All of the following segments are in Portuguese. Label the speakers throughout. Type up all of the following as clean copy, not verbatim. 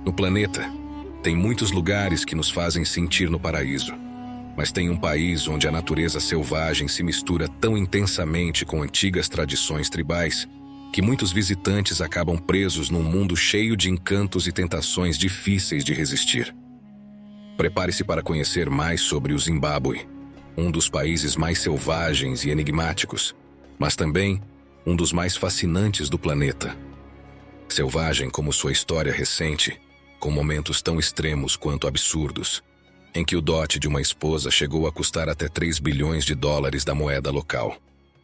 Speaker 1: No planeta, tem muitos lugares que nos fazem sentir no paraíso. Mas tem um país onde a natureza selvagem se mistura tão intensamente com antigas tradições tribais que muitos visitantes acabam presos num mundo cheio de encantos e tentações difíceis de resistir. Prepare-se para conhecer mais sobre o Zimbábue, um dos países mais selvagens e enigmáticos, mas também um dos mais fascinantes do planeta. Selvagem como sua história recente, com momentos tão extremos quanto absurdos, em que o dote de uma esposa chegou a custar até 3 bilhões de dólares da moeda local.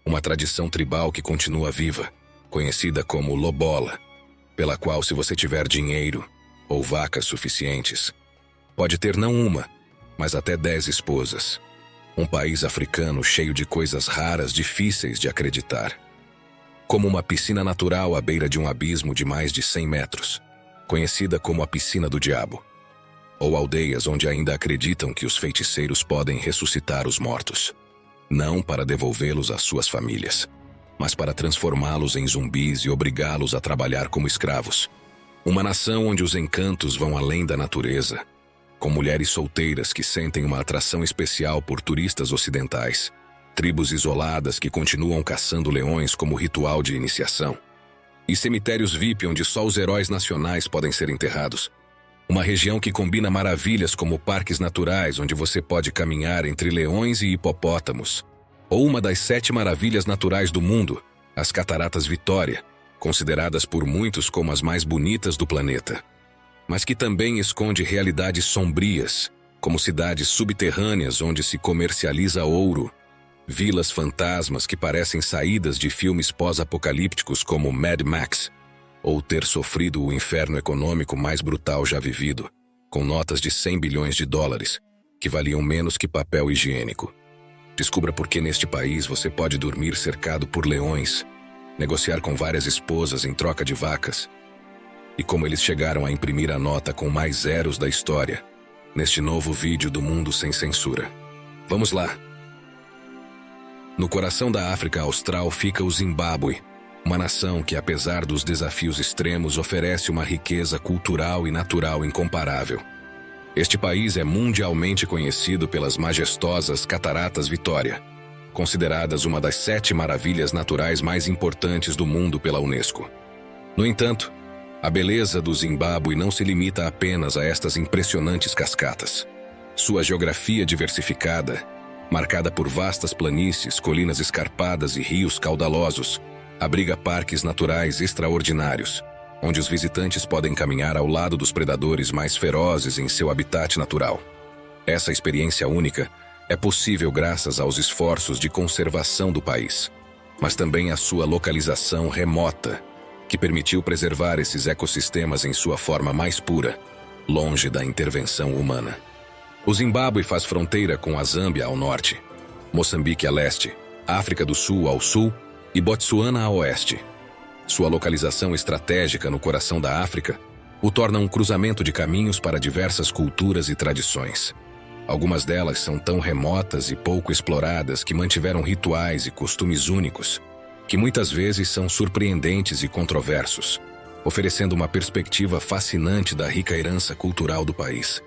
Speaker 1: Uma tradição tribal que continua viva, conhecida como lobola, pela qual, se você tiver dinheiro ou vacas suficientes, pode ter não uma, mas até 10 esposas. Um país africano cheio de coisas raras difíceis de acreditar. Como uma piscina natural à beira de um abismo de mais de 100 metros, conhecida como a Piscina do Diabo. Ou aldeias onde ainda acreditam que os feiticeiros podem ressuscitar os mortos. Não para devolvê-los às suas famílias, mas para transformá-los em zumbis e obrigá-los a trabalhar como escravos. Uma nação onde os encantos vão além da natureza, com mulheres solteiras que sentem uma atração especial por turistas ocidentais, tribos isoladas que continuam caçando leões como ritual de iniciação, e cemitérios VIP onde só os heróis nacionais podem ser enterrados. Uma região que combina maravilhas como parques naturais onde você pode caminhar entre leões e hipopótamos, ou uma das 7 maravilhas naturais do mundo, as Cataratas Vitória, consideradas por muitos como as mais bonitas do planeta, mas que também esconde realidades sombrias, como cidades subterrâneas onde se comercializa ouro, vilas fantasmas que parecem saídas de filmes pós-apocalípticos como Mad Max, ou ter sofrido o inferno econômico mais brutal já vivido, com notas de 100 bilhões de dólares, que valiam menos que papel higiênico. Descubra por que neste país você pode dormir cercado por leões, negociar com várias esposas em troca de vacas, e como eles chegaram a imprimir a nota com mais zeros da história, neste novo vídeo do Mundo Sem Censura. Vamos lá! No coração da África Austral fica o Zimbábue, uma nação que, apesar dos desafios extremos, oferece uma riqueza cultural e natural incomparável. Este país é mundialmente conhecido pelas majestosas Cataratas Vitória, consideradas uma das 7 maravilhas naturais mais importantes do mundo pela Unesco. No entanto, a beleza do Zimbábue não se limita apenas a estas impressionantes cascatas. Sua geografia diversificada, marcada por vastas planícies, colinas escarpadas e rios caudalosos, abriga parques naturais extraordinários, onde os visitantes podem caminhar ao lado dos predadores mais ferozes em seu habitat natural. Essa experiência única é possível graças aos esforços de conservação do país, mas também à sua localização remota, que permitiu preservar esses ecossistemas em sua forma mais pura, longe da intervenção humana. O Zimbábue faz fronteira com a Zâmbia ao norte, Moçambique a leste, África do Sul ao sul e Botsuana a oeste. Sua localização estratégica no coração da África o torna um cruzamento de caminhos para diversas culturas e tradições. Algumas delas são tão remotas e pouco exploradas que mantiveram rituais e costumes únicos, que muitas vezes são surpreendentes e controversos, oferecendo uma perspectiva fascinante da rica herança cultural do país.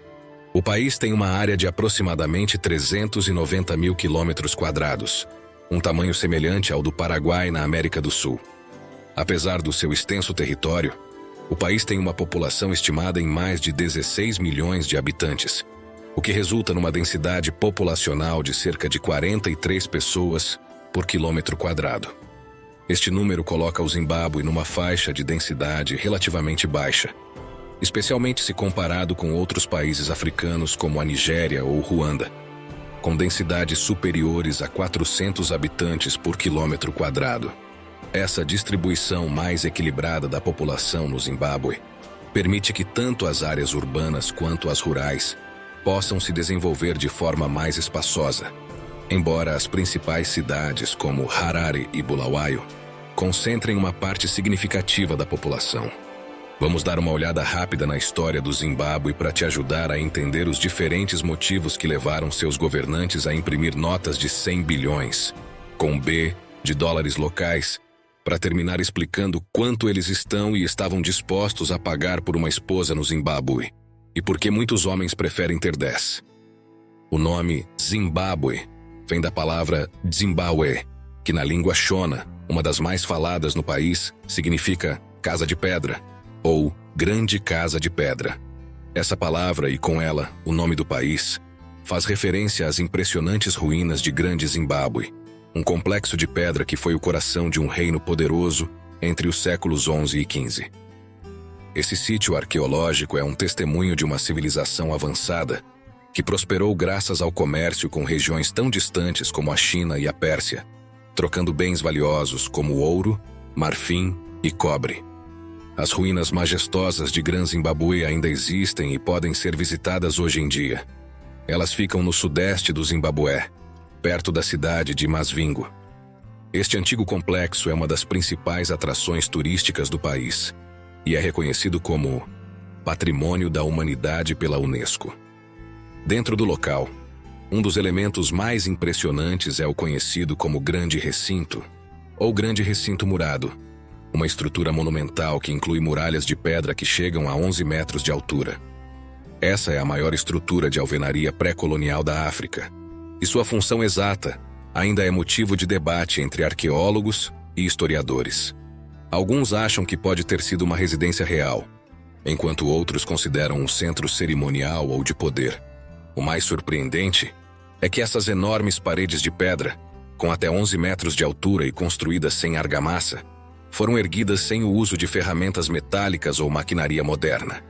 Speaker 1: O país tem uma área de aproximadamente 390 mil quilômetros quadrados, um tamanho semelhante ao do Paraguai na América do Sul. Apesar do seu extenso território, o país tem uma população estimada em mais de 16 milhões de habitantes, o que resulta numa densidade populacional de cerca de 43 pessoas por quilômetro quadrado. Este número coloca o Zimbábue numa faixa de densidade relativamente baixa, especialmente se comparado com outros países africanos como a Nigéria ou Ruanda, com densidades superiores a 400 habitantes por quilômetro quadrado. Essa distribuição mais equilibrada da população no Zimbábue permite que tanto as áreas urbanas quanto as rurais possam se desenvolver de forma mais espaçosa, embora as principais cidades como Harare e Bulawayo concentrem uma parte significativa da população. Vamos dar uma olhada rápida na história do Zimbábue para te ajudar a entender os diferentes motivos que levaram seus governantes a imprimir notas de 100 bilhões, com B, de dólares locais, para terminar explicando quanto eles estão e estavam dispostos a pagar por uma esposa no Zimbábue, e por que muitos homens preferem ter 10. O nome Zimbábue vem da palavra Zimbabwe, que na língua Shona, uma das mais faladas no país, significa casa de pedra, ou grande casa de pedra. Essa palavra, e com ela, o nome do país, faz referência às impressionantes ruínas de Grande Zimbábue, um complexo de pedra que foi o coração de um reino poderoso entre os séculos XI e XV. Esse sítio arqueológico é um testemunho de uma civilização avançada que prosperou graças ao comércio com regiões tão distantes como a China e a Pérsia, trocando bens valiosos como ouro, marfim e cobre. As ruínas majestosas de Gran Zimbábue ainda existem e podem ser visitadas hoje em dia. Elas ficam no sudeste do Zimbábue, perto da cidade de Masvingo. Este antigo complexo é uma das principais atrações turísticas do país e é reconhecido como Patrimônio da Humanidade pela Unesco. Dentro do local, um dos elementos mais impressionantes é o conhecido como Grande Recinto, ou Grande Recinto Murado, uma estrutura monumental que inclui muralhas de pedra que chegam a 11 metros de altura. Essa é a maior estrutura de alvenaria pré-colonial da África, e sua função exata ainda é motivo de debate entre arqueólogos e historiadores. Alguns acham que pode ter sido uma residência real, enquanto outros consideram um centro cerimonial ou de poder. O mais surpreendente é que essas enormes paredes de pedra, com até 11 metros de altura e construídas sem argamassa, foram erguidas sem o uso de ferramentas metálicas ou maquinaria moderna,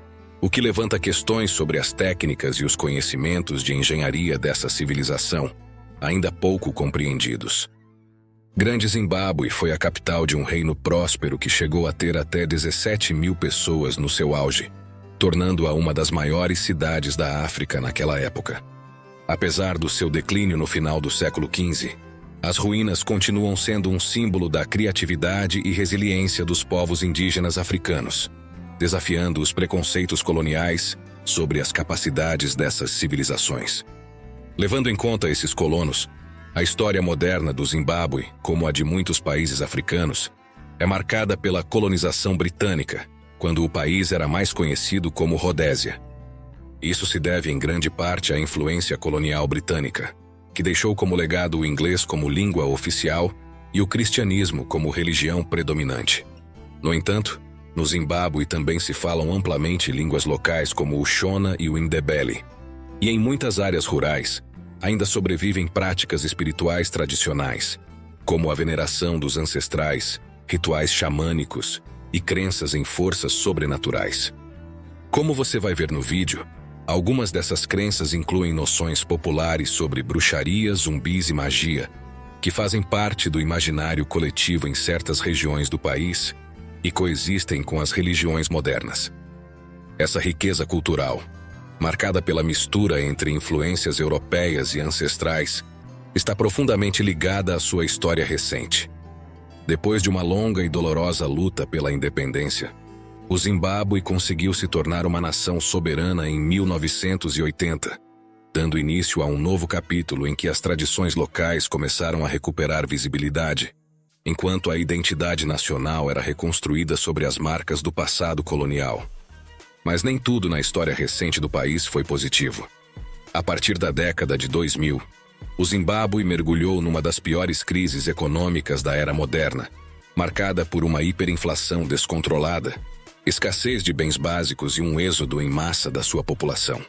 Speaker 1: o que levanta questões sobre as técnicas e os conhecimentos de engenharia dessa civilização, ainda pouco compreendidos. Grande Zimbábue foi a capital de um reino próspero que chegou a ter até 17 mil pessoas no seu auge, tornando-a uma das maiores cidades da África naquela época. Apesar do seu declínio no final do século XV, as ruínas continuam sendo um símbolo da criatividade e resiliência dos povos indígenas africanos, desafiando os preconceitos coloniais sobre as capacidades dessas civilizações. Levando em conta esses colonos, a história moderna do Zimbábue, como a de muitos países africanos, é marcada pela colonização britânica, quando o país era mais conhecido como Rodésia. Isso se deve em grande parte à influência colonial britânica, que deixou como legado o inglês como língua oficial e o cristianismo como religião predominante. No entanto, no Zimbábue também se falam amplamente línguas locais como o Shona e o Ndebele. E em muitas áreas rurais, ainda sobrevivem práticas espirituais tradicionais, como a veneração dos ancestrais, rituais xamânicos e crenças em forças sobrenaturais. Como você vai ver no vídeo, algumas dessas crenças incluem noções populares sobre bruxaria, zumbis e magia, que fazem parte do imaginário coletivo em certas regiões do país e coexistem com as religiões modernas. Essa riqueza cultural, marcada pela mistura entre influências europeias e ancestrais, está profundamente ligada à sua história recente. Depois de uma longa e dolorosa luta pela independência, o Zimbábue conseguiu se tornar uma nação soberana em 1980, dando início a um novo capítulo em que as tradições locais começaram a recuperar visibilidade, enquanto a identidade nacional era reconstruída sobre as marcas do passado colonial. Mas nem tudo na história recente do país foi positivo. A partir da década de 2000, o Zimbábue mergulhou numa das piores crises econômicas da era moderna, marcada por uma hiperinflação descontrolada, escassez de bens básicos e um êxodo em massa da sua população.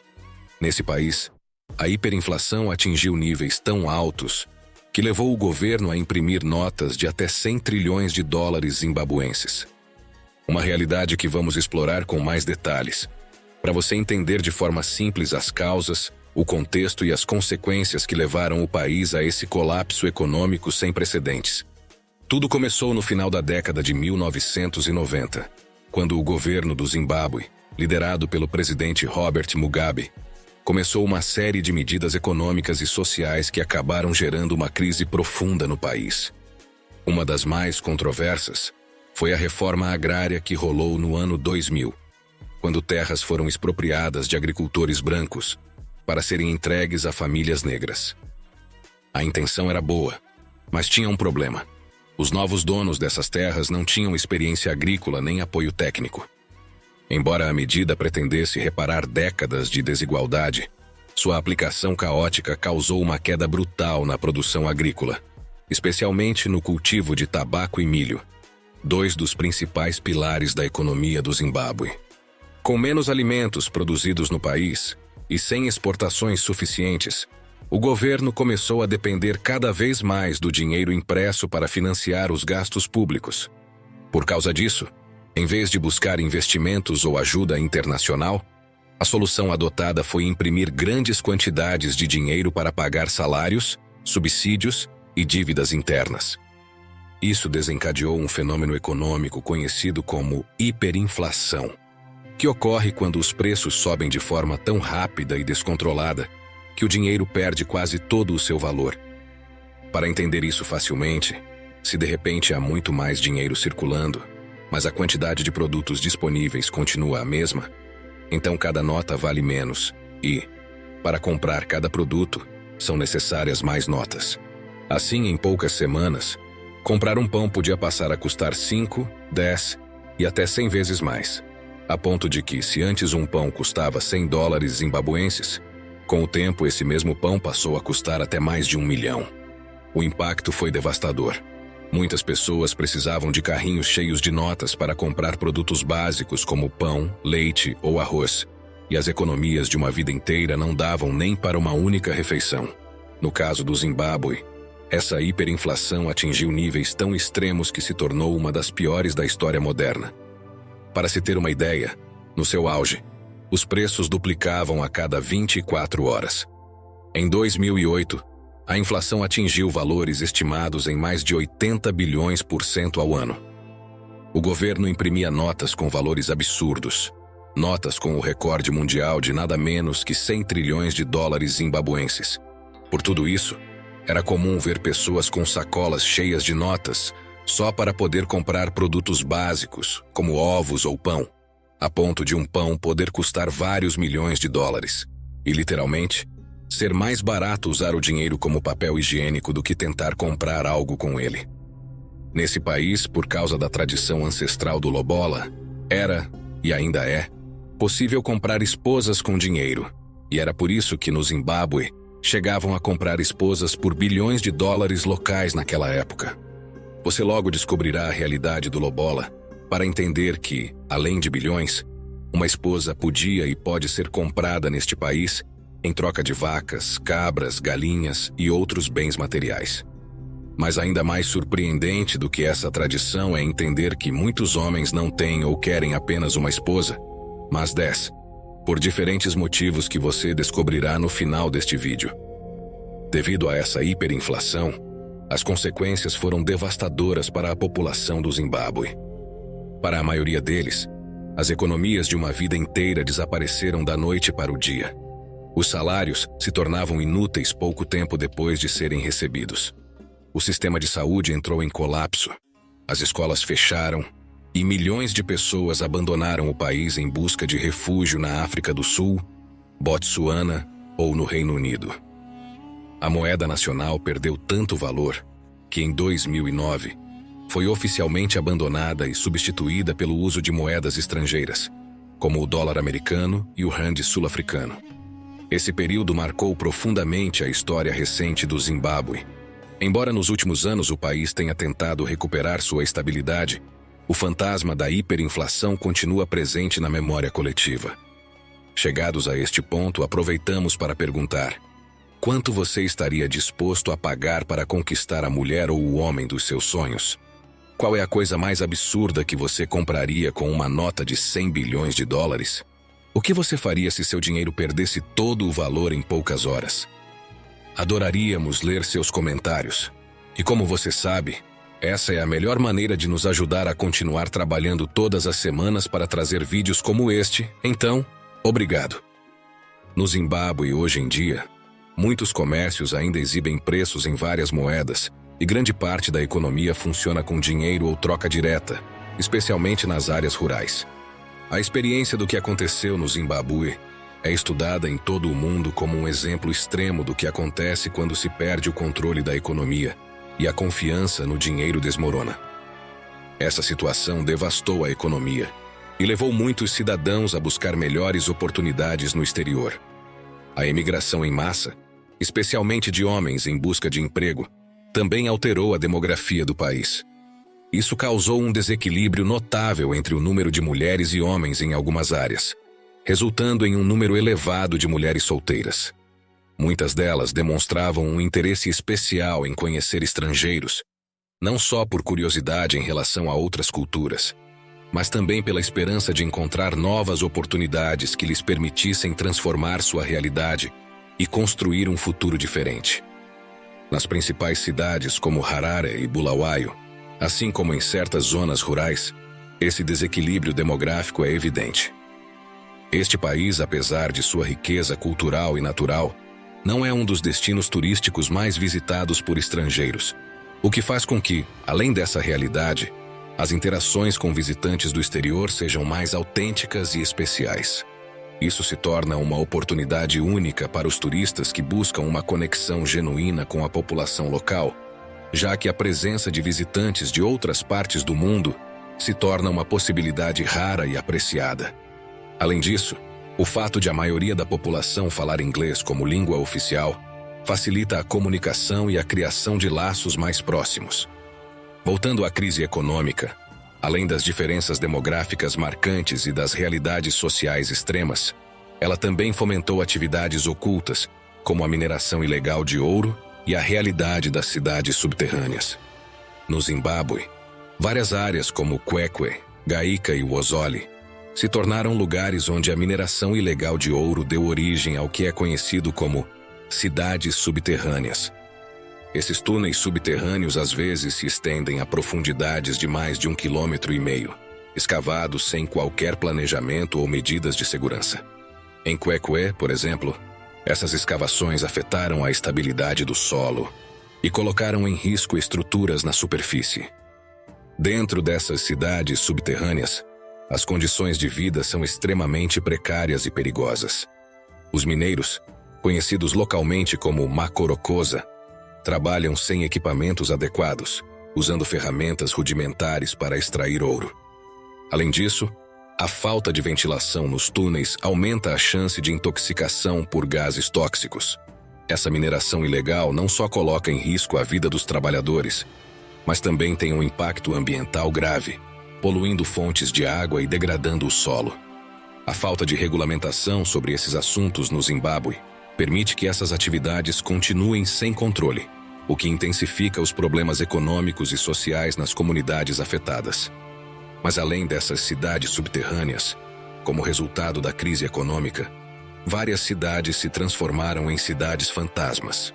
Speaker 1: Nesse país, a hiperinflação atingiu níveis tão altos que levou o governo a imprimir notas de até 100 trilhões de dólares zimbabuenses. Uma realidade que vamos explorar com mais detalhes, para você entender de forma simples as causas, o contexto e as consequências que levaram o país a esse colapso econômico sem precedentes. Tudo começou no final da década de 1990, quando o governo do Zimbábue, liderado pelo presidente Robert Mugabe, começou uma série de medidas econômicas e sociais que acabaram gerando uma crise profunda no país. Uma das mais controversas foi a reforma agrária que rolou no ano 2000, quando terras foram expropriadas de agricultores brancos para serem entregues a famílias negras. A intenção era boa, mas tinha um problema. Os novos donos dessas terras não tinham experiência agrícola nem apoio técnico. Embora a medida pretendesse reparar décadas de desigualdade, sua aplicação caótica causou uma queda brutal na produção agrícola, especialmente no cultivo de tabaco e milho, dois dos principais pilares da economia do Zimbábue. Com menos alimentos produzidos no país e sem exportações suficientes, o governo começou a depender cada vez mais do dinheiro impresso para financiar os gastos públicos. Por causa disso, em vez de buscar investimentos ou ajuda internacional, a solução adotada foi imprimir grandes quantidades de dinheiro para pagar salários, subsídios e dívidas internas. Isso desencadeou um fenômeno econômico conhecido como hiperinflação, que ocorre quando os preços sobem de forma tão rápida e descontrolada que o dinheiro perde quase todo o seu valor. Para entender isso facilmente, se de repente há muito mais dinheiro circulando, mas a quantidade de produtos disponíveis continua a mesma, então cada nota vale menos e, para comprar cada produto, são necessárias mais notas. Assim, em poucas semanas, comprar um pão podia passar a custar 5, 10 e até 100 vezes mais, a ponto de que, se antes um pão custava $100 zimbabuenses, com o tempo esse mesmo pão passou a custar até mais de 1 milhão. O impacto foi devastador. Muitas pessoas precisavam de carrinhos cheios de notas para comprar produtos básicos como pão, leite ou arroz, e as economias de uma vida inteira não davam nem para uma única refeição. No caso do Zimbábue, essa hiperinflação atingiu níveis tão extremos que se tornou uma das piores da história moderna. Para se ter uma ideia, no seu auge, os preços duplicavam a cada 24 horas. Em 2008, a inflação atingiu valores estimados em mais de 80 bilhões por cento ao ano. O governo imprimia notas com valores absurdos, notas com o recorde mundial de nada menos que 100 trilhões de dólares zimbabuenses. Por tudo isso, era comum ver pessoas com sacolas cheias de notas só para poder comprar produtos básicos, como ovos ou pão, a ponto de um pão poder custar vários milhões de dólares, e literalmente, ser mais barato usar o dinheiro como papel higiênico do que tentar comprar algo com ele. Nesse país, por causa da tradição ancestral do lobola, era, e ainda é, possível comprar esposas com dinheiro, e era por isso que no Zimbábue chegavam a comprar esposas por bilhões de dólares locais naquela época. Você logo descobrirá a realidade do lobola para entender que, além de bilhões, uma esposa podia e pode ser comprada neste país em troca de vacas, cabras, galinhas e outros bens materiais. Mas ainda mais surpreendente do que essa tradição é entender que muitos homens não têm ou querem apenas uma esposa, mas 10, por diferentes motivos que você descobrirá no final deste vídeo. Devido a essa hiperinflação, as consequências foram devastadoras para a população do Zimbábue. Para a maioria deles, as economias de uma vida inteira desapareceram da noite para o dia. Os salários se tornavam inúteis pouco tempo depois de serem recebidos. O sistema de saúde entrou em colapso, as escolas fecharam e milhões de pessoas abandonaram o país em busca de refúgio na África do Sul, Botsuana ou no Reino Unido. A moeda nacional perdeu tanto valor que, em 2009, foi oficialmente abandonada e substituída pelo uso de moedas estrangeiras, como o dólar americano e o rand sul-africano. Esse período marcou profundamente a história recente do Zimbábue. Embora nos últimos anos o país tenha tentado recuperar sua estabilidade, o fantasma da hiperinflação continua presente na memória coletiva. Chegados a este ponto, aproveitamos para perguntar: quanto você estaria disposto a pagar para conquistar a mulher ou o homem dos seus sonhos? Qual é a coisa mais absurda que você compraria com uma nota de 100 bilhões de dólares? O que você faria se seu dinheiro perdesse todo o valor em poucas horas? Adoraríamos ler seus comentários. E como você sabe, essa é a melhor maneira de nos ajudar a continuar trabalhando todas as semanas para trazer vídeos como este, então, obrigado. No Zimbábue, hoje em dia, muitos comércios ainda exibem preços em várias moedas e grande parte da economia funciona com dinheiro ou troca direta, especialmente nas áreas rurais. A experiência do que aconteceu no Zimbábue é estudada em todo o mundo como um exemplo extremo do que acontece quando se perde o controle da economia e a confiança no dinheiro desmorona. Essa situação devastou a economia e levou muitos cidadãos a buscar melhores oportunidades no exterior. A emigração em massa, especialmente de homens em busca de emprego, também alterou a demografia do país. Isso causou um desequilíbrio notável entre o número de mulheres e homens em algumas áreas, resultando em um número elevado de mulheres solteiras. Muitas delas demonstravam um interesse especial em conhecer estrangeiros, não só por curiosidade em relação a outras culturas, mas também pela esperança de encontrar novas oportunidades que lhes permitissem transformar sua realidade e construir um futuro diferente. Nas principais cidades como Harare e Bulawayo, assim como em certas zonas rurais, esse desequilíbrio demográfico é evidente. Este país, apesar de sua riqueza cultural e natural, não é um dos destinos turísticos mais visitados por estrangeiros, o que faz com que, além dessa realidade, as interações com visitantes do exterior sejam mais autênticas e especiais. Isso se torna uma oportunidade única para os turistas que buscam uma conexão genuína com a população local, já que a presença de visitantes de outras partes do mundo se torna uma possibilidade rara e apreciada. Além disso, o fato de a maioria da população falar inglês como língua oficial facilita a comunicação e a criação de laços mais próximos. Voltando à crise econômica, além das diferenças demográficas marcantes e das realidades sociais extremas, ela também fomentou atividades ocultas, como a mineração ilegal de ouro e a realidade das cidades subterrâneas. No Zimbábue, várias áreas como Kwekwe, Gaika e Wozole se tornaram lugares onde a mineração ilegal de ouro deu origem ao que é conhecido como cidades subterrâneas. Esses túneis subterrâneos às vezes se estendem a profundidades de mais de 1,5 km, escavados sem qualquer planejamento ou medidas de segurança. Em Kwekwe, por exemplo, essas escavações afetaram a estabilidade do solo e colocaram em risco estruturas na superfície. Dentro dessas cidades subterrâneas, as condições de vida são extremamente precárias e perigosas. Os mineiros, conhecidos localmente como Makorokoza, trabalham sem equipamentos adequados, usando ferramentas rudimentares para extrair ouro. Além disso, a falta de ventilação nos túneis aumenta a chance de intoxicação por gases tóxicos. Essa mineração ilegal não só coloca em risco a vida dos trabalhadores, mas também tem um impacto ambiental grave, poluindo fontes de água e degradando o solo. A falta de regulamentação sobre esses assuntos no Zimbábue permite que essas atividades continuem sem controle, o que intensifica os problemas econômicos e sociais nas comunidades afetadas. Mas além dessas cidades subterrâneas, como resultado da crise econômica, várias cidades se transformaram em cidades fantasmas.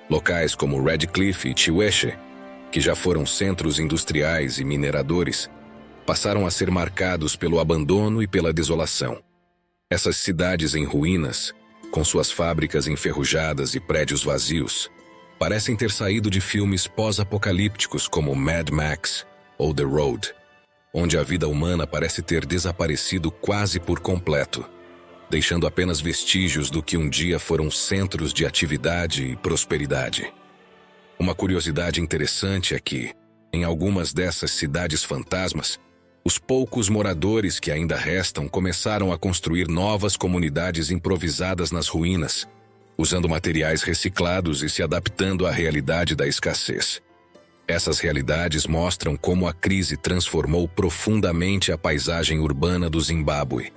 Speaker 1: Locais como Redcliffe e Chiweshe, que já foram centros industriais e mineradores, passaram a ser marcados pelo abandono e pela desolação. Essas cidades em ruínas, com suas fábricas enferrujadas e prédios vazios, parecem ter saído de filmes pós-apocalípticos como Mad Max ou The Road, onde a vida humana parece ter desaparecido quase por completo, deixando apenas vestígios do que um dia foram centros de atividade e prosperidade. Uma curiosidade interessante é que, em algumas dessas cidades fantasmas, os poucos moradores que ainda restam começaram a construir novas comunidades improvisadas nas ruínas, usando materiais reciclados e se adaptando à realidade da escassez. Essas realidades mostram como a crise transformou profundamente a paisagem urbana do Zimbábue,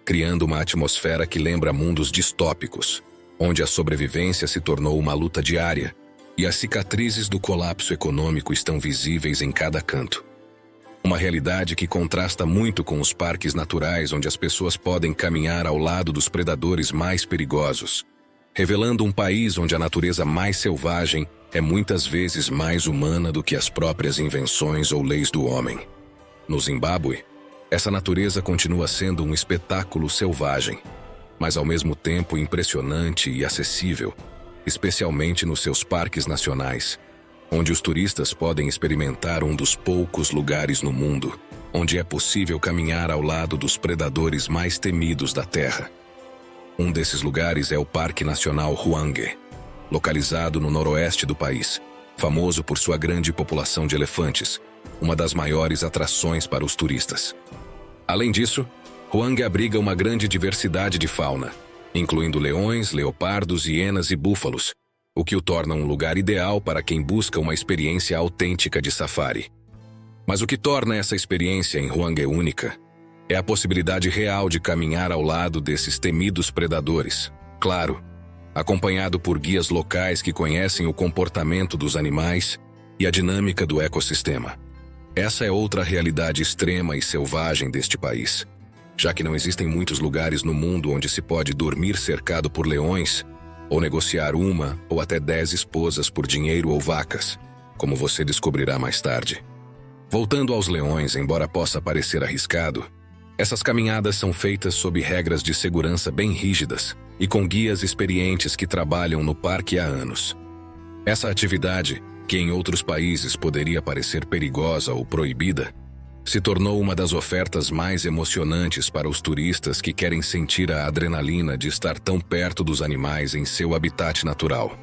Speaker 1: criando uma atmosfera que lembra mundos distópicos, onde a sobrevivência se tornou uma luta diária e as cicatrizes do colapso econômico estão visíveis em cada canto. Uma realidade que contrasta muito com os parques naturais onde as pessoas podem caminhar ao lado dos predadores mais perigosos, revelando um país onde a natureza mais selvagem é muitas vezes mais humana do que as próprias invenções ou leis do homem. No Zimbábue, essa natureza continua sendo um espetáculo selvagem, mas ao mesmo tempo impressionante e acessível, especialmente nos seus parques nacionais, onde os turistas podem experimentar um dos poucos lugares no mundo onde é possível caminhar ao lado dos predadores mais temidos da Terra. Um desses lugares é o Parque Nacional Hwange, localizado no noroeste do país, famoso por sua grande população de elefantes, uma das maiores atrações para os turistas. Além disso, Hwanghae abriga uma grande diversidade de fauna, incluindo leões, leopardos, hienas e búfalos, o que o torna um lugar ideal para quem busca uma experiência autêntica de safari. Mas o que torna essa experiência em Hwanghae única é a possibilidade real de caminhar ao lado desses temidos predadores, claro, acompanhado por guias locais que conhecem o comportamento dos animais e a dinâmica do ecossistema. Essa é outra realidade extrema e selvagem deste país, já que não existem muitos lugares no mundo onde se pode dormir cercado por leões ou negociar uma ou até 10 esposas por dinheiro ou vacas, como você descobrirá mais tarde. Voltando aos leões, embora possa parecer arriscado, essas caminhadas são feitas sob regras de segurança bem rígidas e com guias experientes que trabalham no parque há anos. Essa atividade, que em outros países poderia parecer perigosa ou proibida, se tornou uma das ofertas mais emocionantes para os turistas que querem sentir a adrenalina de estar tão perto dos animais em seu habitat natural.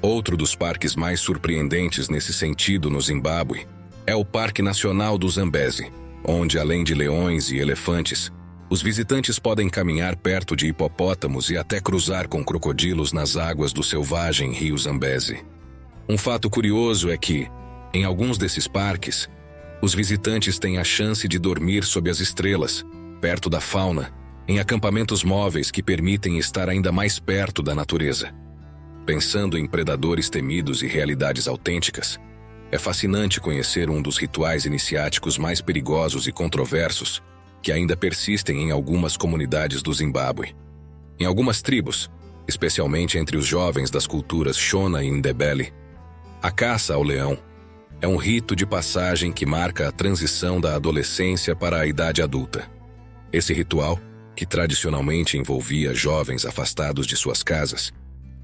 Speaker 1: Outro dos parques mais surpreendentes nesse sentido no Zimbábue é o Parque Nacional do Zambezi, onde, além de leões e elefantes, os visitantes podem caminhar perto de hipopótamos e até cruzar com crocodilos nas águas do selvagem rio Zambezi. Um fato curioso é que, em alguns desses parques, os visitantes têm a chance de dormir sob as estrelas, perto da fauna, em acampamentos móveis que permitem estar ainda mais perto da natureza. Pensando em predadores temidos e realidades autênticas, é fascinante conhecer um dos rituais iniciáticos mais perigosos e controversos que ainda persistem em algumas comunidades do Zimbábue. Em algumas tribos, especialmente entre os jovens das culturas Shona e Ndebele, a caça ao leão é um rito de passagem que marca a transição da adolescência para a idade adulta. Esse ritual, que tradicionalmente envolvia jovens afastados de suas casas,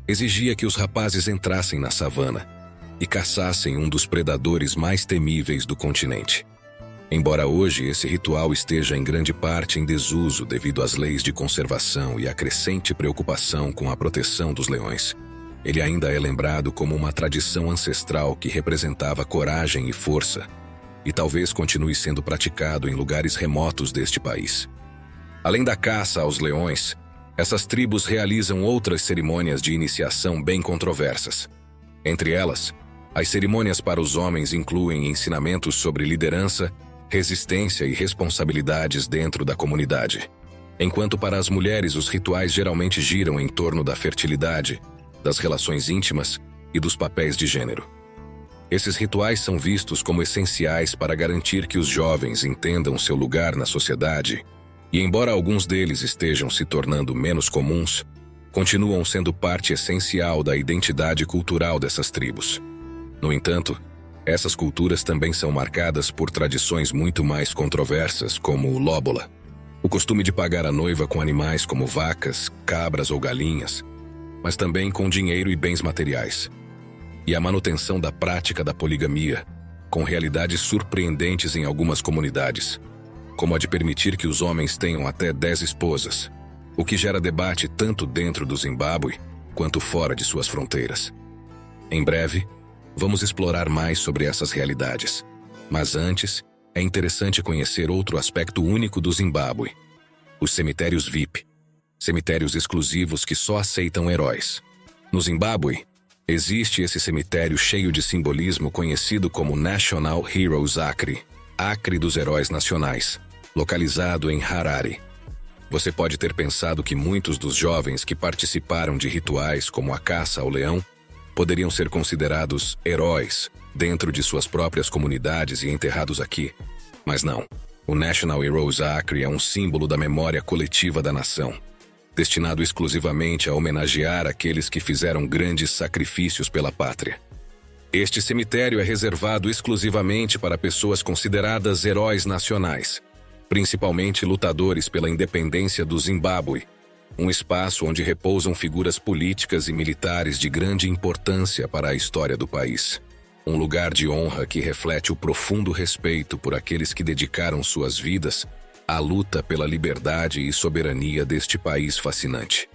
Speaker 1: exigia que os rapazes entrassem na savana e caçassem um dos predadores mais temíveis do continente. Embora hoje esse ritual esteja em grande parte em desuso devido às leis de conservação e à crescente preocupação com a proteção dos leões, ele ainda é lembrado como uma tradição ancestral que representava coragem e força, e talvez continue sendo praticado em lugares remotos deste país. Além da caça aos leões, essas tribos realizam outras cerimônias de iniciação bem controversas. Entre elas, as cerimônias para os homens incluem ensinamentos sobre liderança, resistência e responsabilidades dentro da comunidade, enquanto para as mulheres os rituais geralmente giram em torno da fertilidade, das relações íntimas e dos papéis de gênero. Esses rituais são vistos como essenciais para garantir que os jovens entendam seu lugar na sociedade e, embora alguns deles estejam se tornando menos comuns, continuam sendo parte essencial da identidade cultural dessas tribos. No entanto, essas culturas também são marcadas por tradições muito mais controversas, como o lóbola, o costume de pagar a noiva com animais como vacas, cabras ou galinhas, mas também com dinheiro e bens materiais, e a manutenção da prática da poligamia, com realidades surpreendentes em algumas comunidades, como a de permitir que os homens tenham até 10 esposas, o que gera debate tanto dentro do Zimbábue quanto fora de suas fronteiras. Em breve, vamos explorar mais sobre essas realidades, mas antes, é interessante conhecer outro aspecto único do Zimbábue: os cemitérios VIP, cemitérios exclusivos que só aceitam heróis. No Zimbábue, existe esse cemitério cheio de simbolismo conhecido como National Heroes Acre, Acre dos Heróis Nacionais, localizado em Harare. Você pode ter pensado que muitos dos jovens que participaram de rituais como a caça ao leão poderiam ser considerados heróis dentro de suas próprias comunidades e enterrados aqui. Mas não. O National Heroes Acre é um símbolo da memória coletiva da nação, destinado exclusivamente a homenagear aqueles que fizeram grandes sacrifícios pela pátria. Este cemitério é reservado exclusivamente para pessoas consideradas heróis nacionais, principalmente lutadores pela independência do Zimbábue, um espaço onde repousam figuras políticas e militares de grande importância para a história do país. Um lugar de honra que reflete o profundo respeito por aqueles que dedicaram suas vidas à luta pela liberdade e soberania deste país fascinante.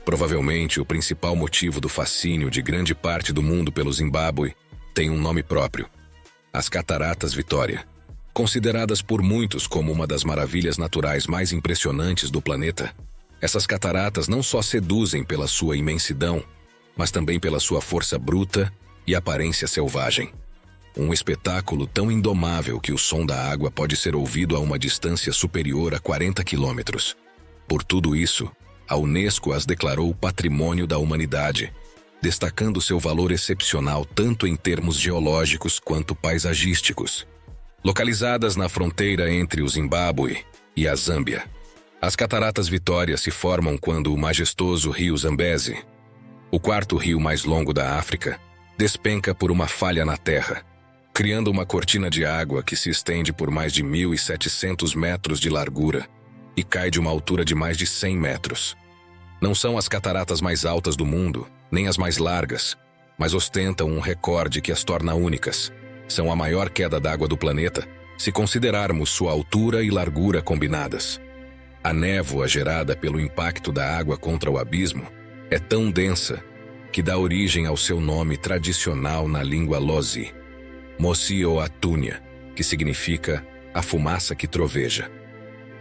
Speaker 1: Provavelmente, o principal motivo do fascínio de grande parte do mundo pelo Zimbábue tem um nome próprio: as Cataratas Vitória. Consideradas por muitos como uma das maravilhas naturais mais impressionantes do planeta, essas cataratas não só seduzem pela sua imensidão, mas também pela sua força bruta e aparência selvagem. Um espetáculo tão indomável que o som da água pode ser ouvido a uma distância superior a 40 quilômetros. Por tudo isso, a Unesco as declarou Patrimônio da Humanidade, destacando seu valor excepcional tanto em termos geológicos quanto paisagísticos. Localizadas na fronteira entre o Zimbábue e a Zâmbia, as Cataratas Vitória se formam quando o majestoso rio Zambeze, o quarto rio mais longo da África, despenca por uma falha na terra, criando uma cortina de água que se estende por mais de 1.700 metros de largura e cai de uma altura de mais de 100 metros. Não são as cataratas mais altas do mundo, nem as mais largas, mas ostentam um recorde que as torna únicas. São a maior queda d'água do planeta, se considerarmos sua altura e largura combinadas. A névoa gerada pelo impacto da água contra o abismo é tão densa que dá origem ao seu nome tradicional na língua Lozi, Mosi-oa-Tunya, que significa a fumaça que troveja.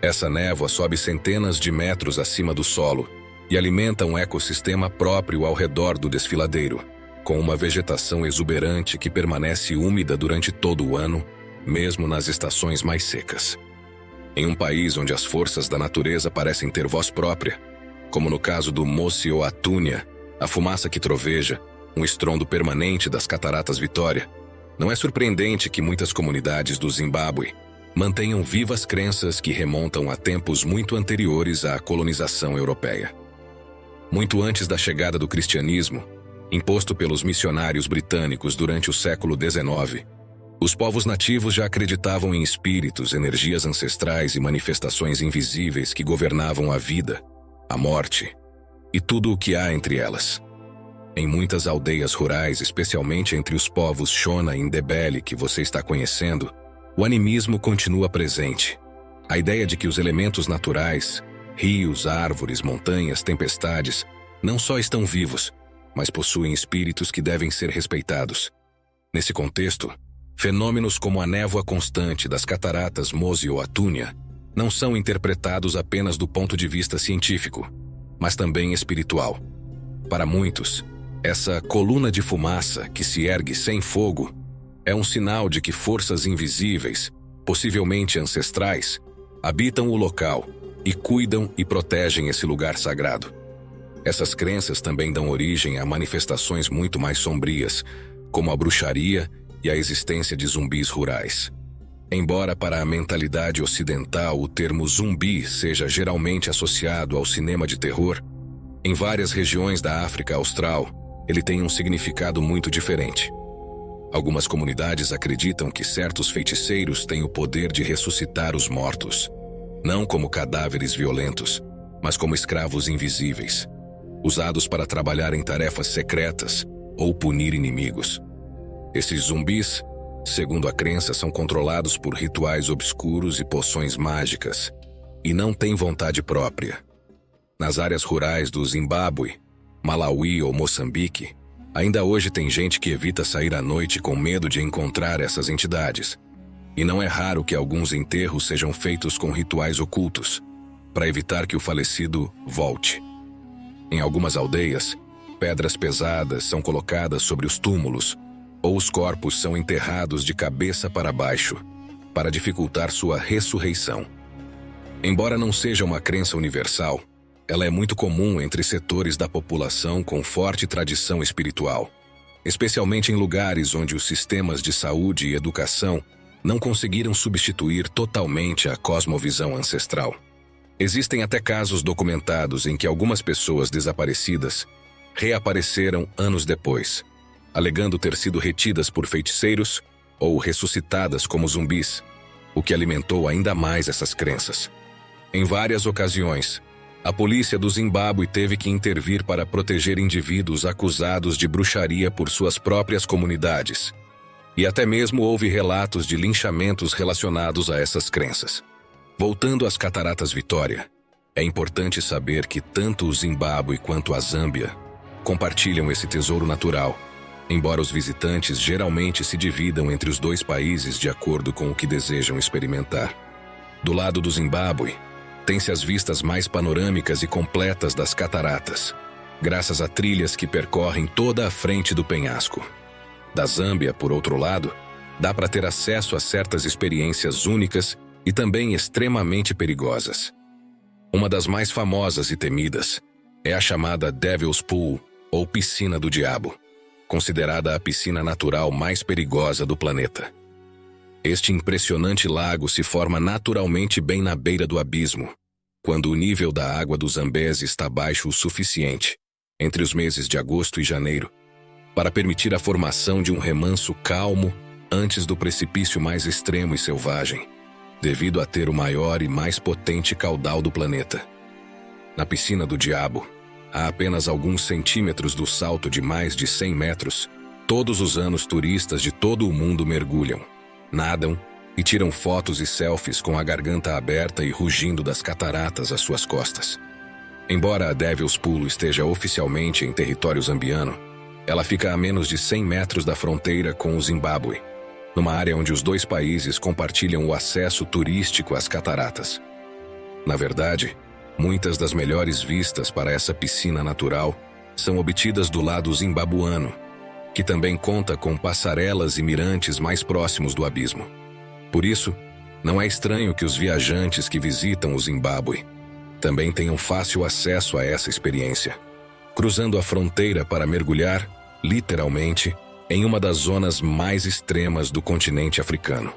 Speaker 1: Essa névoa sobe centenas de metros acima do solo e alimenta um ecossistema próprio ao redor do desfiladeiro, com uma vegetação exuberante que permanece úmida durante todo o ano, mesmo nas estações mais secas. Em um país onde as forças da natureza parecem ter voz própria, como no caso do Mosi-oa-Tunya, a fumaça que troveja, um estrondo permanente das Cataratas Vitória, não é surpreendente que muitas comunidades do Zimbábue mantenham vivas crenças que remontam a tempos muito anteriores à colonização europeia. Muito antes da chegada do cristianismo, imposto pelos missionários britânicos durante o século XIX, os povos nativos já acreditavam em espíritos, energias ancestrais e manifestações invisíveis que governavam a vida, a morte e tudo o que há entre elas. Em muitas aldeias rurais, especialmente entre os povos Shona e Ndebele que você está conhecendo, o animismo continua presente. A ideia de que os elementos naturais, rios, árvores, montanhas, tempestades, não só estão vivos, mas possuem espíritos que devem ser respeitados. Nesse contexto, fenômenos como a névoa constante das cataratas Mosi-oa-Tunya não são interpretados apenas do ponto de vista científico, mas também espiritual. Para muitos, essa coluna de fumaça que se ergue sem fogo é um sinal de que forças invisíveis, possivelmente ancestrais, habitam o local e cuidam e protegem esse lugar sagrado. Essas crenças também dão origem a manifestações muito mais sombrias, como a bruxaria e a existência de zumbis rurais. Embora para a mentalidade ocidental o termo zumbi seja geralmente associado ao cinema de terror, em várias regiões da África Austral, ele tem um significado muito diferente. Algumas comunidades acreditam que certos feiticeiros têm o poder de ressuscitar os mortos, não como cadáveres violentos, mas como escravos invisíveis, usados para trabalhar em tarefas secretas ou punir inimigos. Esses zumbis, segundo a crença, são controlados por rituais obscuros e poções mágicas, e não têm vontade própria. Nas áreas rurais do Zimbábue, Malawi ou Moçambique, ainda hoje tem gente que evita sair à noite com medo de encontrar essas entidades. E não é raro que alguns enterros sejam feitos com rituais ocultos, para evitar que o falecido volte. Em algumas aldeias, pedras pesadas são colocadas sobre os túmulos, ou os corpos são enterrados de cabeça para baixo, para dificultar sua ressurreição. Embora não seja uma crença universal, ela é muito comum entre setores da população com forte tradição espiritual, especialmente em lugares onde os sistemas de saúde e educação não conseguiram substituir totalmente a cosmovisão ancestral. Existem até casos documentados em que algumas pessoas desaparecidas reapareceram anos depois, alegando ter sido retidas por feiticeiros ou ressuscitadas como zumbis, o que alimentou ainda mais essas crenças. Em várias ocasiões, a polícia do Zimbábue teve que intervir para proteger indivíduos acusados de bruxaria por suas próprias comunidades. E até mesmo houve relatos de linchamentos relacionados a essas crenças. Voltando às Cataratas Vitória, É importante saber que tanto o Zimbábue quanto a Zâmbia compartilham esse tesouro natural, embora os visitantes geralmente se dividam entre os dois países de acordo com o que desejam experimentar. Do lado do Zimbábue, tem-se as vistas mais panorâmicas e completas das cataratas, graças a trilhas que percorrem toda a frente do penhasco. Da Zâmbia, por outro lado, dá para ter acesso a certas experiências únicas e também extremamente perigosas. Uma das mais famosas e temidas é a chamada Devil's Pool, ou Piscina do Diabo, considerada a piscina natural mais perigosa do planeta. Este impressionante lago se forma naturalmente bem na beira do abismo, quando o nível da água do Zambeze está baixo o suficiente, entre os meses de agosto e janeiro, para permitir a formação de um remanso calmo antes do precipício mais extremo e selvagem, devido a ter o maior e mais potente caudal do planeta. Na Piscina do Diabo, a apenas alguns centímetros do salto de mais de 100 metros, todos os anos turistas de todo o mundo mergulham, nadam e tiram fotos e selfies com a garganta aberta e rugindo das cataratas às suas costas. Embora a Devil's Pool esteja oficialmente em território zambiano, ela fica a menos de 100 metros da fronteira com o Zimbábue, numa área onde os dois países compartilham o acesso turístico às cataratas. Na verdade, muitas das melhores vistas para essa piscina natural são obtidas do lado zimbabuano, que também conta com passarelas e mirantes mais próximos do abismo. Por isso, não é estranho que os viajantes que visitam o Zimbábue também tenham fácil acesso a essa experiência, cruzando a fronteira para mergulhar, literalmente, em uma das zonas mais extremas do continente africano.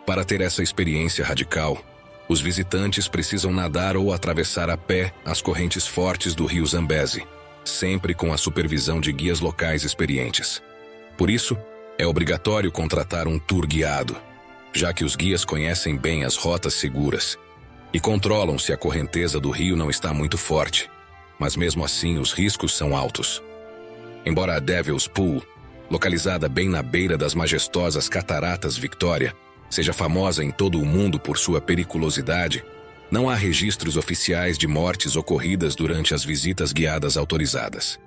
Speaker 1: Para ter essa experiência radical, os visitantes precisam nadar ou atravessar a pé as correntes fortes do rio Zambeze, sempre com a supervisão de guias locais experientes. Por isso, é obrigatório contratar um tour guiado, já que os guias conhecem bem as rotas seguras e controlam se a correnteza do rio não está muito forte, mas mesmo assim os riscos são altos. Embora a Devil's Pool, localizada bem na beira das majestosas Cataratas Victoria, seja famosa em todo o mundo por sua periculosidade, não há registros oficiais de mortes ocorridas durante as visitas guiadas autorizadas.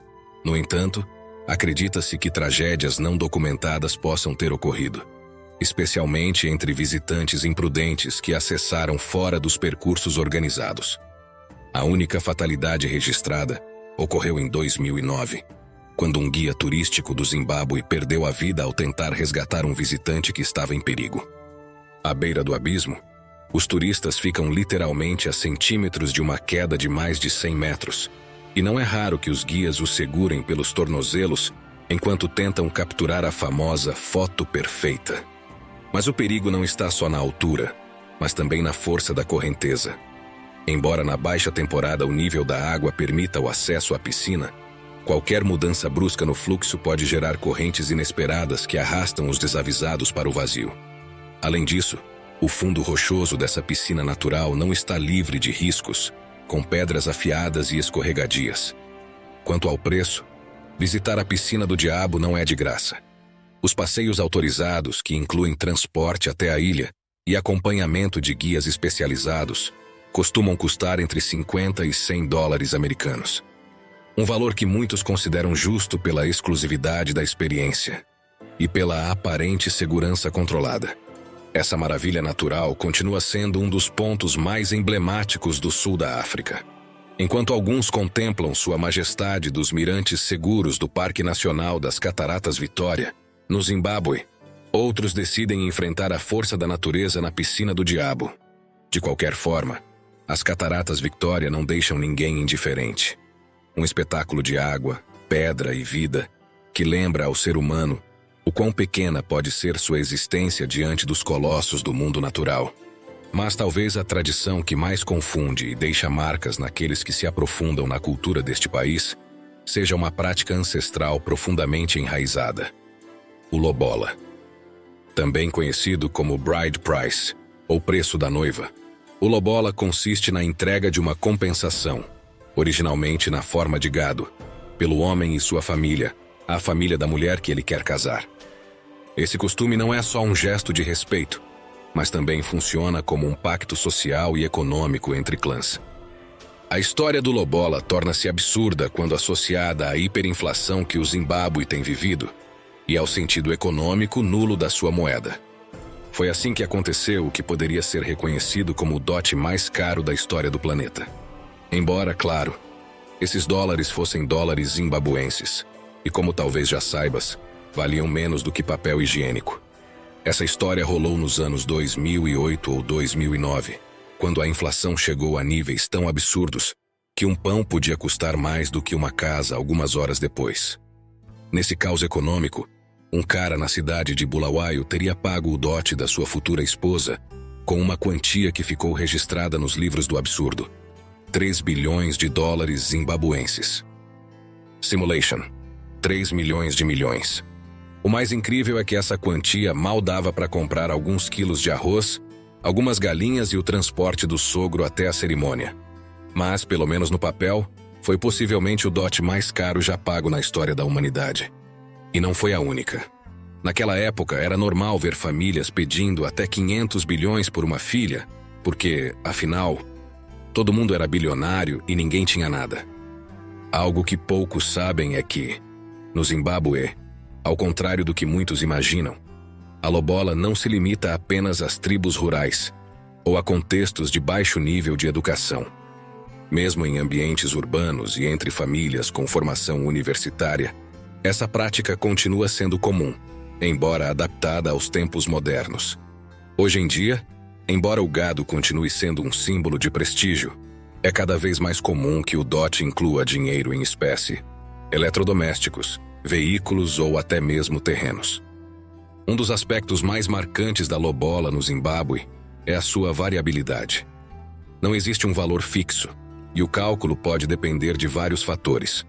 Speaker 1: No entanto, acredita-se que tragédias não documentadas possam ter ocorrido, especialmente entre visitantes imprudentes que acessaram fora dos percursos organizados. A única fatalidade registrada ocorreu em 2009, quando um guia turístico do Zimbábue perdeu a vida ao tentar resgatar um visitante que estava em perigo. À beira do abismo, os turistas ficam literalmente a centímetros de uma queda de mais de 100 metros, e não é raro que os guias os segurem pelos tornozelos enquanto tentam capturar a famosa foto perfeita. Mas o perigo não está só na altura, mas também na força da correnteza. Embora na baixa temporada o nível da água permita o acesso à piscina, qualquer mudança brusca no fluxo pode gerar correntes inesperadas que arrastam os desavisados para o vazio. Além disso, o fundo rochoso dessa piscina natural não está livre de riscos, com pedras afiadas e escorregadias. Quanto ao preço, visitar a Piscina do Diabo não é de graça. Os passeios autorizados, que incluem transporte até a ilha e acompanhamento de guias especializados, costumam custar entre 50 e 100 dólares americanos. Um valor que muitos consideram justo pela exclusividade da experiência e pela aparente segurança controlada. Essa maravilha natural continua sendo um dos pontos mais emblemáticos do sul da África. Enquanto alguns contemplam sua majestade dos mirantes seguros do Parque Nacional das Cataratas Victoria, no Zimbábue, outros decidem enfrentar a força da natureza na Piscina do Diabo. De qualquer forma, as Cataratas Victoria não deixam ninguém indiferente. Um espetáculo de água, pedra e vida que lembra ao ser humano o quão pequena pode ser sua existência diante dos colossos do mundo natural. Mas talvez a tradição que mais confunde e deixa marcas naqueles que se aprofundam na cultura deste país seja uma prática ancestral profundamente enraizada: o lobola. Também conhecido como bride price, ou preço da noiva, o lobola consiste na entrega de uma compensação, originalmente na forma de gado, pelo homem e sua família, à família da mulher que ele quer casar. Esse costume não é só um gesto de respeito, mas também funciona como um pacto social e econômico entre clãs. A história do lobola torna-se absurda quando associada à hiperinflação que o Zimbábue tem vivido e ao sentido econômico nulo da sua moeda. Foi assim que aconteceu o que poderia ser reconhecido como o dote mais caro da história do planeta. Embora, claro, esses dólares fossem dólares zimbabuenses, e como talvez já saibas, valiam menos do que papel higiênico. Essa história rolou nos anos 2008 ou 2009, quando a inflação chegou a níveis tão absurdos que um pão podia custar mais do que uma casa algumas horas depois. Nesse caos econômico, um cara na cidade de Bulawayo teria pago o dote da sua futura esposa com uma quantia que ficou registrada nos livros do absurdo: 3 bilhões de dólares zimbabuenses. Simulation: 3 milhões de milhões. O mais incrível é que essa quantia mal dava para comprar alguns quilos de arroz, algumas galinhas e o transporte do sogro até a cerimônia. Mas, pelo menos no papel, foi possivelmente o dote mais caro já pago na história da humanidade. E não foi a única. Naquela época, era normal ver famílias pedindo até 500 bilhões por uma filha, porque, afinal, todo mundo era bilionário e ninguém tinha nada. Algo que poucos sabem é que, no Zimbábue, ao contrário do que muitos imaginam, a lobola não se limita apenas às tribos rurais ou a contextos de baixo nível de educação. Mesmo em ambientes urbanos e entre famílias com formação universitária, essa prática continua sendo comum, embora adaptada aos tempos modernos. Hoje em dia, embora o gado continue sendo um símbolo de prestígio, é cada vez mais comum que o dote inclua dinheiro em espécie, eletrodomésticos, veículos ou até mesmo terrenos. Um dos aspectos mais marcantes da lobola no Zimbábue é a sua variabilidade. Não existe um valor fixo, e o cálculo pode depender de vários fatores: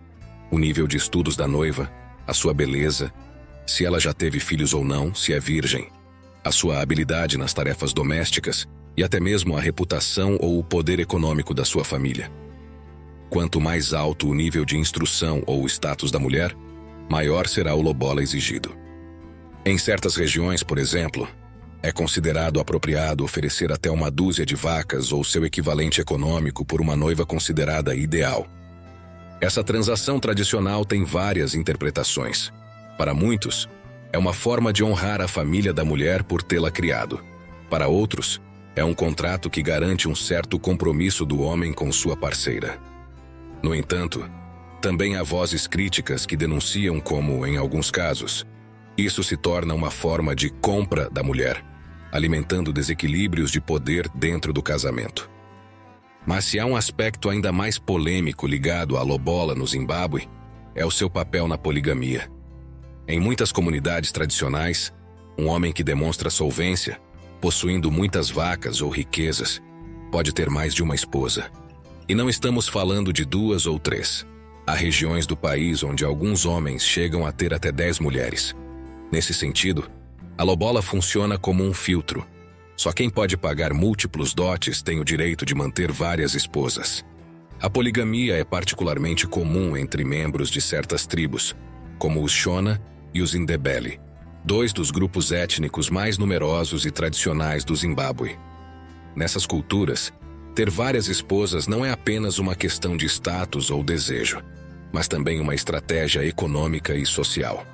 Speaker 1: o nível de estudos da noiva, a sua beleza, se ela já teve filhos ou não, se é virgem, a sua habilidade nas tarefas domésticas e até mesmo a reputação ou o poder econômico da sua família. Quanto mais alto o nível de instrução ou o status da mulher, maior será o lobola exigido. Em certas regiões, por exemplo, é considerado apropriado oferecer até uma dúzia de vacas ou seu equivalente econômico por uma noiva considerada ideal. Essa transação tradicional tem várias interpretações. Para muitos, é uma forma de honrar a família da mulher por tê-la criado. Para outros, é um contrato que garante um certo compromisso do homem com sua parceira. No entanto, também há vozes críticas que denunciam como, em alguns casos, isso se torna uma forma de compra da mulher, alimentando desequilíbrios de poder dentro do casamento. Mas se há um aspecto ainda mais polêmico ligado à lobola no Zimbábue, é o seu papel na poligamia. Em muitas comunidades tradicionais, um homem que demonstra solvência, possuindo muitas vacas ou riquezas, pode ter mais de uma esposa. E não estamos falando de 2 ou 3. Há regiões do país onde alguns homens chegam a ter até 10 mulheres. Nesse sentido, a lobola funciona como um filtro. Só quem pode pagar múltiplos dotes tem o direito de manter várias esposas. A poligamia é particularmente comum entre membros de certas tribos, como os Shona e os Ndebele, 2 dos grupos étnicos mais numerosos e tradicionais do Zimbábue. Nessas culturas, ter várias esposas não é apenas uma questão de status ou desejo, mas também uma estratégia econômica e social.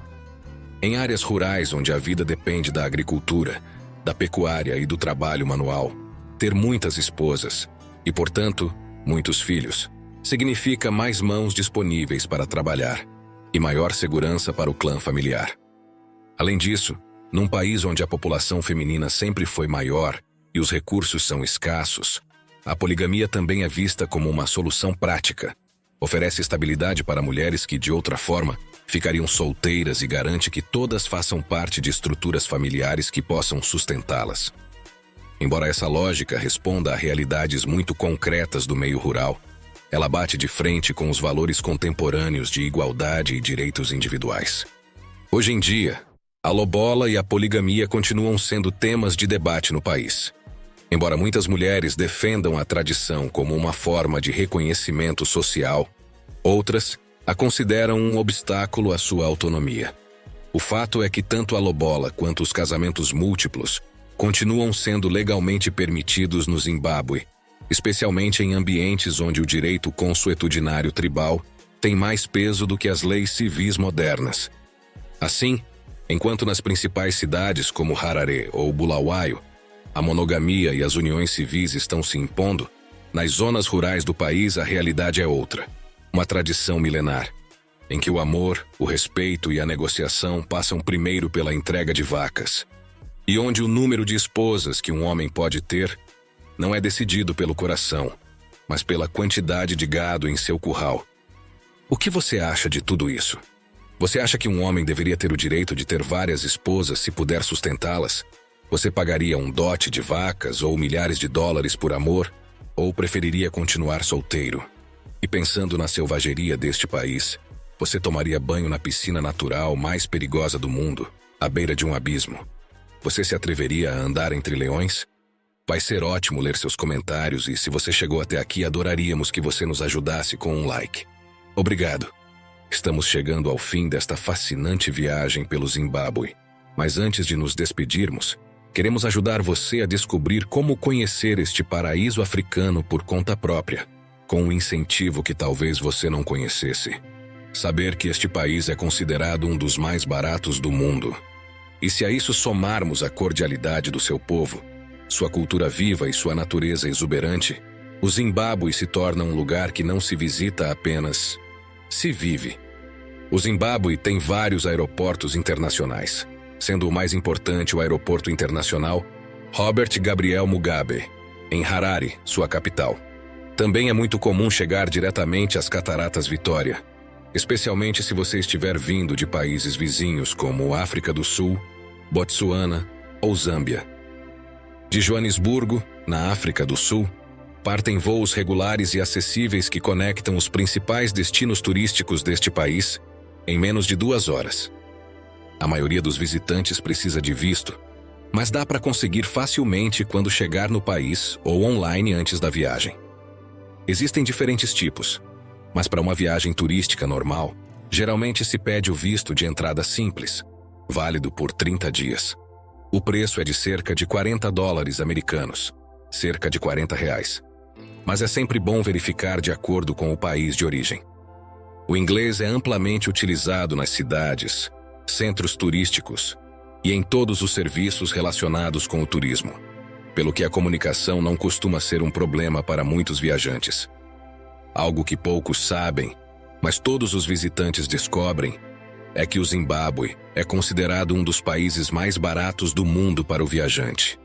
Speaker 1: Em áreas rurais onde a vida depende da agricultura, da pecuária e do trabalho manual, ter muitas esposas, e portanto, muitos filhos, significa mais mãos disponíveis para trabalhar e maior segurança para o clã familiar. Além disso, num país onde a população feminina sempre foi maior e os recursos são escassos, a poligamia também é vista como uma solução prática. Oferece estabilidade para mulheres que, de outra forma, ficariam solteiras e garante que todas façam parte de estruturas familiares que possam sustentá-las. Embora essa lógica responda a realidades muito concretas do meio rural, ela bate de frente com os valores contemporâneos de igualdade e direitos individuais. Hoje em dia, a lobola e a poligamia continuam sendo temas de debate no país. Embora muitas mulheres defendam a tradição como uma forma de reconhecimento social, outras a consideram um obstáculo à sua autonomia. O fato é que tanto a lobola quanto os casamentos múltiplos continuam sendo legalmente permitidos no Zimbábue, especialmente em ambientes onde o direito consuetudinário tribal tem mais peso do que as leis civis modernas. Assim, enquanto nas principais cidades como Harare ou Bulawayo, a monogamia e as uniões civis estão se impondo, nas zonas rurais do país a realidade é outra. Uma tradição milenar, em que o amor, o respeito e a negociação passam primeiro pela entrega de vacas, e onde o número de esposas que um homem pode ter não é decidido pelo coração, mas pela quantidade de gado em seu curral. O que você acha de tudo isso? Você acha que um homem deveria ter o direito de ter várias esposas se puder sustentá-las? Você pagaria um dote de vacas ou milhares de dólares por amor? Ou preferiria continuar solteiro? E pensando na selvageria deste país, você tomaria banho na piscina natural mais perigosa do mundo, à beira de um abismo? Você se atreveria a andar entre leões? Vai ser ótimo ler seus comentários e se você chegou até aqui, adoraríamos que você nos ajudasse com um like. Obrigado. Estamos chegando ao fim desta fascinante viagem pelo Zimbábue. Mas antes de nos despedirmos, queremos ajudar você a descobrir como conhecer este paraíso africano por conta própria, com um incentivo que talvez você não conhecesse. Saber que este país é considerado um dos mais baratos do mundo. E se a isso somarmos a cordialidade do seu povo, sua cultura viva e sua natureza exuberante, o Zimbábue se torna um lugar que não se visita apenas, se vive. O Zimbábue tem vários aeroportos internacionais, sendo o mais importante o Aeroporto Internacional Robert Gabriel Mugabe, em Harare, sua capital. Também é muito comum chegar diretamente às Cataratas Vitória, especialmente se você estiver vindo de países vizinhos como África do Sul, Botsuana ou Zâmbia. De Joanesburgo, na África do Sul, partem voos regulares e acessíveis que conectam os principais destinos turísticos deste país em menos de 2 horas. A maioria dos visitantes precisa de visto, mas dá para conseguir facilmente quando chegar no país ou online antes da viagem. Existem diferentes tipos, mas para uma viagem turística normal, geralmente se pede o visto de entrada simples, válido por 30 dias. O preço é de cerca de 40 dólares americanos, cerca de R$40. Mas é sempre bom verificar de acordo com o país de origem. O inglês é amplamente utilizado nas cidades, centros turísticos e em todos os serviços relacionados com o turismo, pelo que a comunicação não costuma ser um problema para muitos viajantes. Algo que poucos sabem, mas todos os visitantes descobrem, é que o Zimbábue é considerado um dos países mais baratos do mundo para o viajante.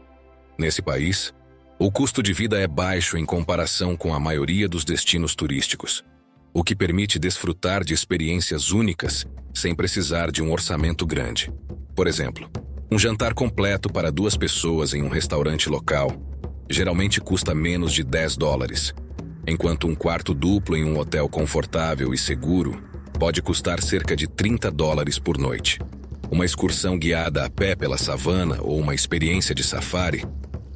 Speaker 1: Nesse país, o custo de vida é baixo em comparação com a maioria dos destinos turísticos, o que permite desfrutar de experiências únicas sem precisar de um orçamento grande. Por exemplo, um jantar completo para 2 pessoas em um restaurante local geralmente custa menos de 10 dólares, enquanto um quarto duplo em um hotel confortável e seguro pode custar cerca de 30 dólares por noite. Uma excursão guiada a pé pela savana ou uma experiência de safari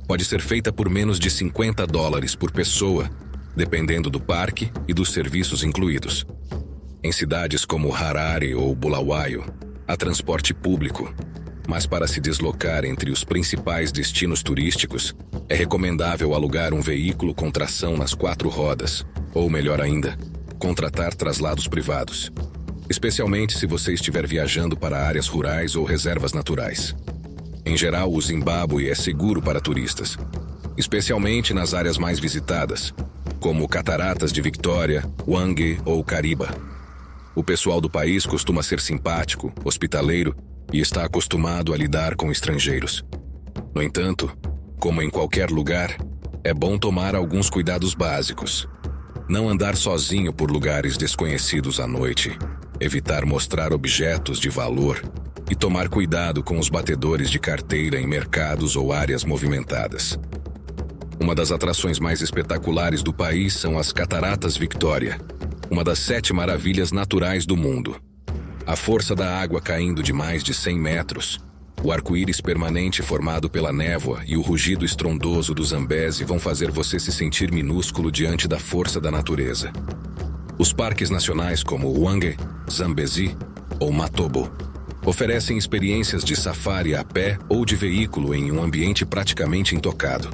Speaker 1: pode ser feita por menos de 50 dólares por pessoa, dependendo do parque e dos serviços incluídos. Em cidades como Harare ou Bulawayo, há transporte público, mas para se deslocar entre os principais destinos turísticos, é recomendável alugar um veículo com tração nas 4 rodas, ou melhor ainda, contratar traslados privados, especialmente se você estiver viajando para áreas rurais ou reservas naturais. Em geral, o Zimbábue é seguro para turistas, especialmente nas áreas mais visitadas, como Cataratas de Vitória, Hwange ou Kariba. O pessoal do país costuma ser simpático, hospitaleiro e está acostumado a lidar com estrangeiros. No entanto, como em qualquer lugar, é bom tomar alguns cuidados básicos. Não andar sozinho por lugares desconhecidos à noite, evitar mostrar objetos de valor e tomar cuidado com os batedores de carteira em mercados ou áreas movimentadas. Uma das atrações mais espetaculares do país são as Cataratas Vitória, uma das 7 maravilhas naturais do mundo. A força da água caindo de mais de 100 metros, o arco-íris permanente formado pela névoa e o rugido estrondoso do Zambeze vão fazer você se sentir minúsculo diante da força da natureza. Os parques nacionais como Hwange, Zambezi ou Matobo oferecem experiências de safari a pé ou de veículo em um ambiente praticamente intocado.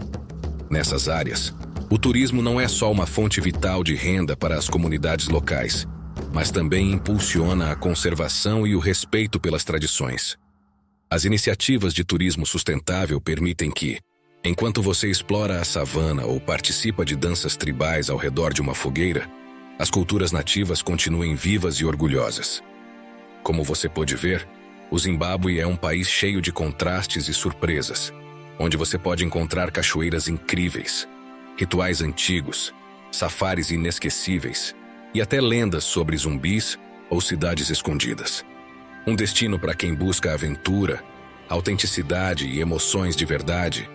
Speaker 1: Nessas áreas, O turismo não é só uma fonte vital de renda para as comunidades locais, mas também impulsiona a conservação e o respeito pelas tradições. As iniciativas de turismo sustentável permitem que, enquanto você explora a savana ou participa de danças tribais ao redor de uma fogueira, as culturas nativas continuem vivas e orgulhosas. Como você pôde ver, o Zimbábue é um país cheio de contrastes e surpresas, onde você pode encontrar cachoeiras incríveis, rituais antigos, safaris inesquecíveis e até lendas sobre zumbis ou cidades escondidas. Um destino para quem busca aventura, autenticidade e emoções de verdade.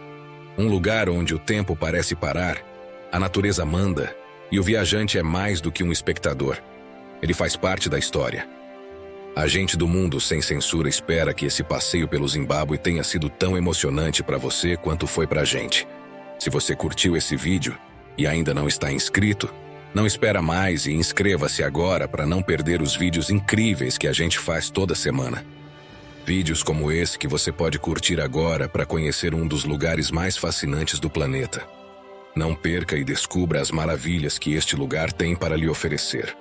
Speaker 1: Um lugar onde o tempo parece parar, a natureza manda e o viajante é mais do que um espectador. Ele faz parte da história. A gente do Mundo Sem Censura espera que esse passeio pelo Zimbábue tenha sido tão emocionante para você quanto foi pra gente. Se você curtiu esse vídeo e ainda não está inscrito, não espera mais e inscreva-se agora para não perder os vídeos incríveis que a gente faz toda semana. Vídeos como esse que você pode curtir agora para conhecer um dos lugares mais fascinantes do planeta. Não perca e descubra as maravilhas que este lugar tem para lhe oferecer.